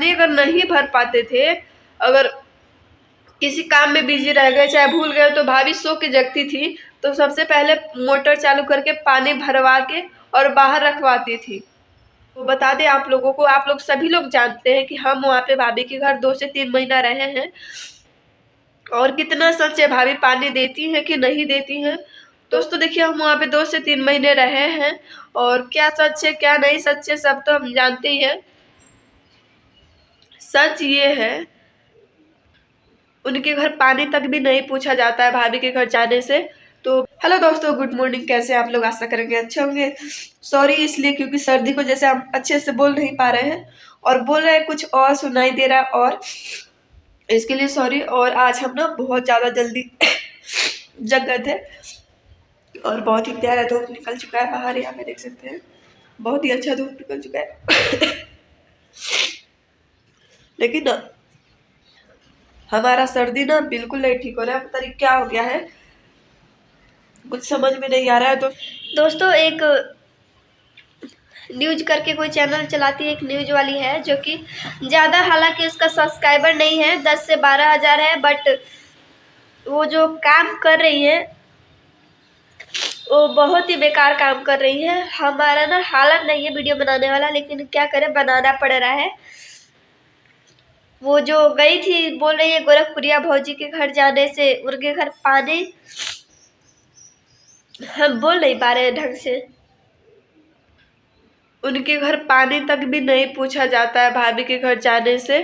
पानी अगर नहीं भर पाते थे, अगर किसी काम में बिजी रह गए चाहे भूल गए, तो भाभी सो के जगती थी तो सबसे पहले मोटर चालू करके पानी भरवा के और बाहर रखवाती थी। तो बता दें आप लोगों को, आप लोग सभी लोग जानते हैं कि हम वहाँ पे भाभी के घर 2 से 3 महीना रहे हैं, और कितना सच है भाभी पानी देती है कि नहीं देती है। दोस्तों देखिए, हम वहाँ पे 2 से 3 महीने रहे हैं, और क्या सच है क्या नहीं सच है सब तो हम जानते ही हैं। सच ये है, उनके घर पानी तक भी नहीं पूछा जाता है भाभी के घर जाने से। तो हेलो दोस्तों, गुड मॉर्निंग, कैसे आप लोग? आशा करेंगे अच्छे होंगे। सॉरी इसलिए क्योंकि सर्दी को जैसे हम अच्छे से बोल नहीं पा रहे हैं, और बोल रहे हैं कुछ और सुनाई दे रहा है, और इसके लिए सॉरी। और आज हम ना बहुत ज़्यादा जल्दी जग गए थे, और बहुत ही प्यारा धूप निकल चुका है बाहर, यहाँ पे देख सकते हैं बहुत ही अच्छा धूप निकल चुका है। लेकिन ना हमारा सर्दी ना बिल्कुल नहीं ठीक हो रहा है, पता नहीं क्या हो गया है, कुछ समझ में नहीं आ रहा है। तो दोस्तों, एक न्यूज करके कोई चैनल चलाती है, एक न्यूज वाली है जो कि ज़्यादा, हालांकि उसका सब्सक्राइबर नहीं है, 10 से 12 हज़ार है, बट वो जो काम कर रही है वो बहुत ही बेकार काम कर रही है। हमारा ना हालत नहीं है वीडियो बनाने वाला, लेकिन क्या करें, बनाना पड़ रहा है। वो जो गई थी, बोल रही है गोरखपुरिया भौजी के घर जाने से उनके घर पानी, हम बोल नहीं पा रहे हैं ढंग से, उनके घर पानी तक भी नहीं पूछा जाता है भाभी के घर जाने से।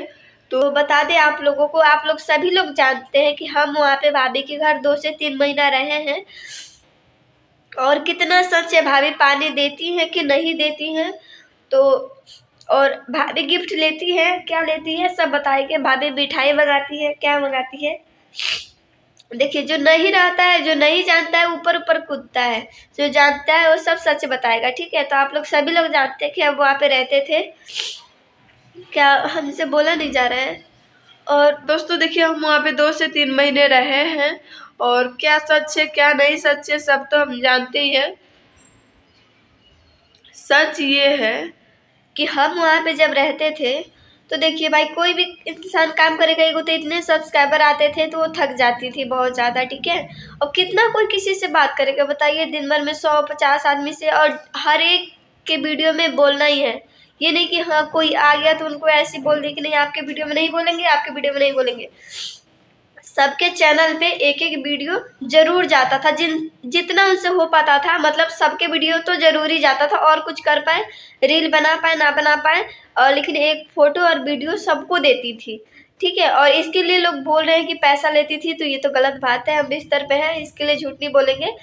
तो बता दें आप लोगों को, आप लोग सभी लोग जानते हैं कि हम वहाँ पे भाभी के घर 2 से 3 महीना रहे हैं, और कितना सच है भाभी पानी देती है कि नहीं देती है। तो और भाभी गिफ्ट लेती है, क्या लेती है सब बताएंगे। भाभी मिठाई मंगाती है, क्या मंगाती है देखिए। जो नहीं रहता है, जो नहीं जानता है, ऊपर ऊपर कूदता है, जो जानता है वो सब सच बताएगा, ठीक है। तो आप लोग सभी लोग जानते हैं कि हम वहाँ पे रहते थे, क्या हमसे बोला नहीं जा रहा है। और दोस्तों देखिए, हम वहाँ पे 2 से 3 महीने रहे हैं, और क्या सच है क्या नहीं सच है सब तो हम जानते ही हैं। सच ये है कि हम वहाँ पे जब रहते थे, तो देखिए भाई, कोई भी इंसान काम करेगा, एक तो इतने सब्सक्राइबर आते थे तो वो थक जाती थी बहुत ज़्यादा, ठीक है। और कितना कोई किसी से बात करेगा बताइए, दिन भर में 100-50 आदमी से, और हर एक के वीडियो में बोलना ही है। ये नहीं कि हाँ कोई आ गया तो उनको ऐसे बोल दे कि नहीं आपके वीडियो में नहीं बोलेंगे, आपके वीडियो में नहीं बोलेंगे। सबके चैनल पे एक एक वीडियो जरूर जाता था, जितना उनसे हो पाता था, मतलब सबके वीडियो तो जरूर ही जाता था, और कुछ कर पाए, रील बना पाए ना बना पाए, और लेकिन एक फोटो और वीडियो सबको देती थी, ठीक है। और इसके लिए लोग बोल रहे हैं कि पैसा लेती थी, तो ये तो गलत बात है, हम बिस्तर पे हैं इसके लिए झूठ नहीं बोलेंगे।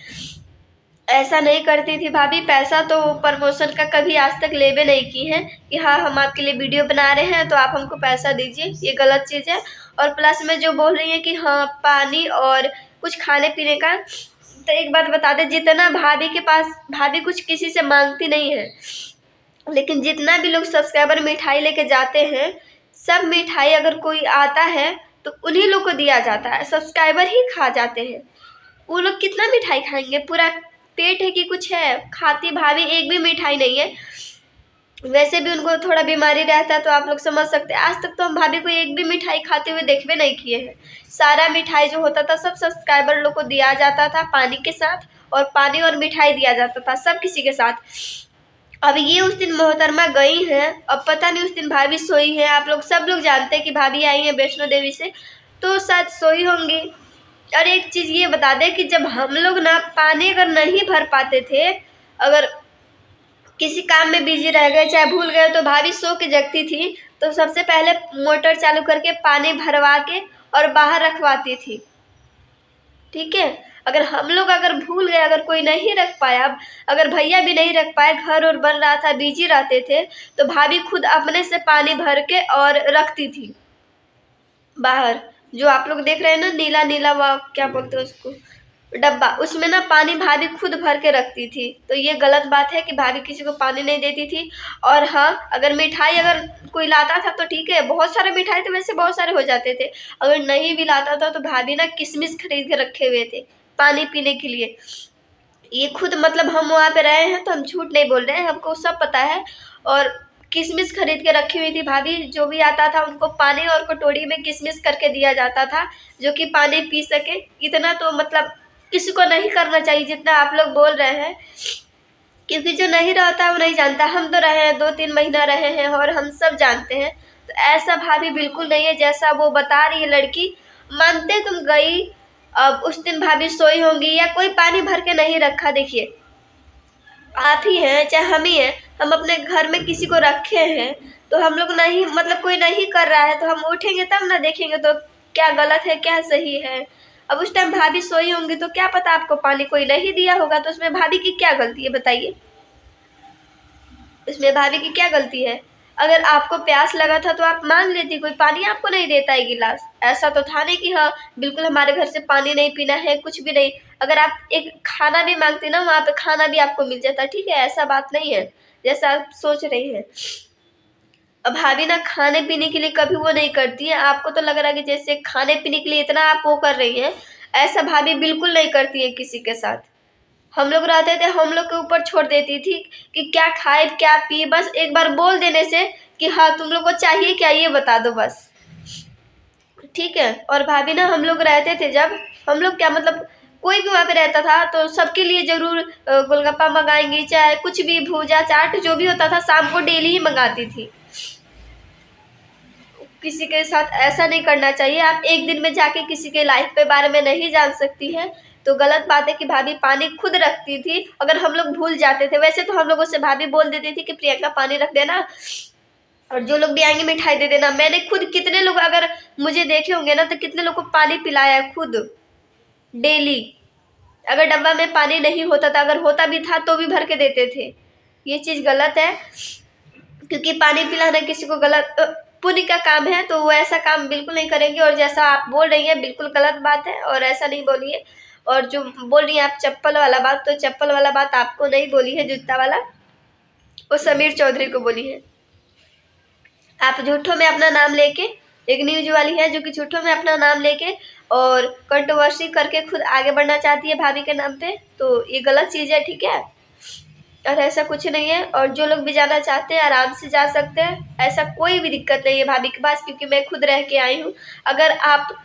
ऐसा नहीं करती थी भाभी, पैसा तो प्रमोशन का कभी आज तक लेवे नहीं की है कि हाँ हम आपके लिए वीडियो बना रहे हैं तो आप हमको पैसा दीजिए, ये गलत चीज़ है। और प्लस में जो बोल रही है कि हाँ पानी और कुछ खाने पीने का, तो एक बात बता दें, जितना भाभी के पास, भाभी कुछ किसी से मांगती नहीं है, लेकिन जितना भी लोग सब्सक्राइबर मिठाई लेके जाते हैं, सब मिठाई अगर कोई आता है तो उन्हीं लोग को दिया जाता है, सब्सक्राइबर ही खा जाते हैं। वो लोग कितना मिठाई खाएंगे, पूरा पेट है कि कुछ है, खाती भाभी एक भी मिठाई नहीं है। वैसे भी उनको थोड़ा बीमारी रहता है, तो आप लोग समझ सकते हैं। आज तक तो हम भाभी को एक भी मिठाई खाते हुए देखबे नहीं किए हैं। सारा मिठाई जो होता था सब सब्सक्राइबर लोग को दिया जाता था पानी के साथ, और पानी और मिठाई दिया जाता था सब किसी के साथ। अब ये उस दिन मोहतरमा गई हैं, अब पता नहीं उस दिन भाभी सोई है, आप लोग सब लोग जानते हैं कि भाभी आई हैं वैष्णो देवी से, तो शायद सोई होंगी। और एक चीज़ ये बता दें कि जब हम लोग ना पानी अगर नहीं भर पाते थे, अगर किसी काम में बिजी रह गए चाहे भूल गए, तो भाभी सो के जगती थी तो सबसे पहले मोटर चालू करके पानी भरवा के और बाहर रखवाती थी, ठीक है। अगर हम लोग अगर भूल गए, अगर कोई नहीं रख पाया, अगर भैया भी नहीं रख पाए, घर और बन रहा था, बिजी रहते थे, तो भाभी खुद अपने से पानी भर के और रखती थी बाहर। जो आप लोग देख रहे हैं ना नीला नीला, वह क्या बोलते हैं उसको, डब्बा, उसमें ना पानी भाभी खुद भर के रखती थी। तो ये गलत बात है कि भाभी किसी को पानी नहीं देती थी। और हाँ, अगर मिठाई अगर कोई लाता था तो ठीक है, बहुत सारे मिठाई तो वैसे बहुत सारे हो जाते थे। अगर नहीं भी लाता था तो भाभी ना किशमिश खरीद के रखे हुए थे पानी पीने के लिए। ये खुद, मतलब हम वहाँ पे रहे हैं तो हम झूठ नहीं बोल रहे हैं, हमको सब पता है। और किशमिश खरीद के रखी हुई थी भाभी। जो भी आता था उनको पानी और कटोरी में किशमिश करके दिया जाता था, जो कि पानी पी सके। इतना तो मतलब किसी को नहीं करना चाहिए जितना आप लोग बोल रहे हैं, क्योंकि जो नहीं रहता वो नहीं जानता। हम तो रहे हैं, 2-3 महीना रहे हैं और हम सब जानते हैं। तो ऐसा भाभी बिल्कुल नहीं है जैसा वो बता रही है लड़की। मानते तुम गई, अब उस दिन भाभी सोई होंगी या कोई पानी भर के नहीं रखा। देखिए आप ही हैं चाहे हम ही हैं, हम अपने घर में किसी को रखे हैं तो हम लोग नहीं, मतलब कोई नहीं कर रहा है तो हम उठेंगे तब ना देखेंगे तो क्या गलत है क्या सही है। अब उस टाइम भाभी सोई होंगी तो क्या पता आपको पानी कोई नहीं दिया होगा, तो उसमें भाभी की क्या गलती है बताइए। उसमें भाभी की क्या गलती है। अगर आपको प्यास लगा था तो आप मांग लेती, कोई पानी आपको नहीं देता है गिलास। ऐसा तो था नहीं कि हाँ बिल्कुल हमारे घर से पानी नहीं पीना है, कुछ भी नहीं। अगर आप एक खाना भी मांगती ना, वहाँ पे खाना भी आपको मिल जाता, ठीक है। ऐसा बात नहीं है जैसा आप सोच रही हैं। अब भाभी ना खाने पीने के लिए कभी वो नहीं करती है। आपको तो लग रहा है कि जैसे खाने पीने के लिए इतना आप वो कर रही हैं, ऐसा भाभी बिल्कुल नहीं करती है किसी के साथ। हम लोग रहते थे, हम लोग के ऊपर छोड़ देती थी कि क्या खाए क्या पिए, बस एक बार बोल देने से कि हाँ तुम लोग को चाहिए क्या ये बता दो बस, ठीक है। और भाभी ना हम लोग रहते थे जब, हम लोग क्या मतलब कोई भी वहाँ पे रहता था तो सबके लिए जरूर गोलगप्पा मंगाएंगी, चाहे कुछ भी भूजा चाट जो भी होता था शाम को डेली ही मंगाती थी। किसी के साथ ऐसा नहीं करना चाहिए। आप एक दिन में जाके किसी के लाइफ के बारे में नहीं जान सकती हैं, तो गलत बात है कि भाभी पानी खुद रखती थी। अगर हम लोग भूल जाते थे, वैसे तो हम लोगों से भाभी बोल देती थी कि प्रियंका पानी रख देना और जो लोग भी आएंगे मिठाई दे देना। मैंने खुद कितने लोग अगर मुझे देखे होंगे ना तो कितने लोग को पानी पिलाया है खुद डेली। अगर डब्बा में पानी नहीं होता था, अगर होता भी था तो भी भर के देते थे। ये चीज़ गलत है, क्योंकि पानी पिलाना किसी को गलत पुण्य का काम है, तो वो ऐसा काम बिल्कुल नहीं करेंगे। और जैसा आप बोल रही हैं बिल्कुल गलत बात है और ऐसा नहीं बोलिए। और जो बोल रही हैं आप चप्पल वाला बात, तो चप्पल वाला बात आपको नहीं बोली है, जूता वाला वो समीर चौधरी को बोली है। आप झूठों में अपना नाम लेके, एक न्यूज वाली है जो कि झूठों में अपना नाम लेके और कंट्रोवर्सी करके खुद आगे बढ़ना चाहती है भाभी के नाम पे, तो ये गलत चीज़ है, ठीक है। और ऐसा कुछ नहीं है। और जो लोग भी जाना चाहते हैं आराम से जा सकते हैं, ऐसा कोई भी दिक्कत नहीं है भाभी के पास, क्योंकि मैं खुद रह के आई हूँ। अगर आप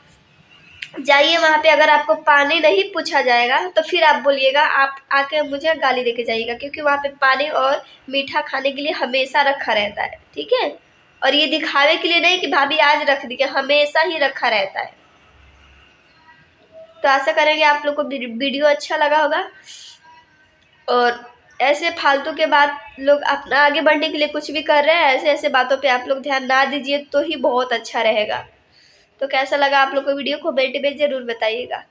जाइए वहाँ पे, अगर आपको पानी नहीं पूछा जाएगा तो फिर आप बोलिएगा, आप आके मुझे गाली देके जाइएगा, क्योंकि वहाँ पे पानी और मीठा खाने के लिए हमेशा रखा रहता है, ठीक है। और ये दिखावे के लिए नहीं कि भाभी आज रख दी, हमेशा ही रखा रहता है। तो आशा करेंगे आप लोग को वीडियो अच्छा लगा होगा। और ऐसे फालतू के बात लोग अपना आगे बढ़ने के लिए कुछ भी कर रहे हैं, ऐसे ऐसे बातों पे आप लोग ध्यान ना दीजिए तो ही बहुत अच्छा रहेगा। तो कैसा लगा आप लोग को वीडियो को कमेंट में ज़रूर बताइएगा।